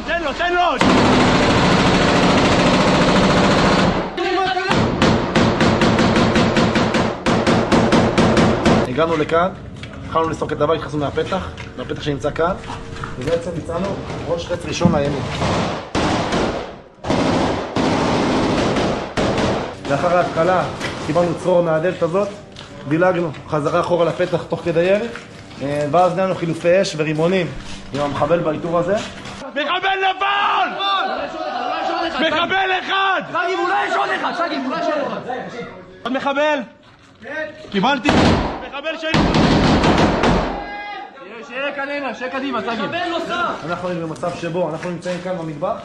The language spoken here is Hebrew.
תן לו, תן לו! הגענו לכאן, התחלנו לסרוק את הבית, נכנסנו מהפתח שנמצא כאן, ובעצם יצאנו ראש חץ ראשון לימין. לאחר ההתחלה קיבלנו צרור מהדלת הזאת, דילגנו חזרה אחורה לפתח תוך כדי ירי, ואז נהיינו חילופי אש ורימונים עם המחבל באיתור הזה. מחבל נפל! מחבל אחד! שגיב, אולי יש עוד אחד, שגיב, אולי יש עוד אחד. עוד מחבל? קיבלתי! מחבל שלי! שיהיה קדימה, שגיב. מחבל נוסף! אנחנו במצב שבו אנחנו נמצאים כאן במטבח,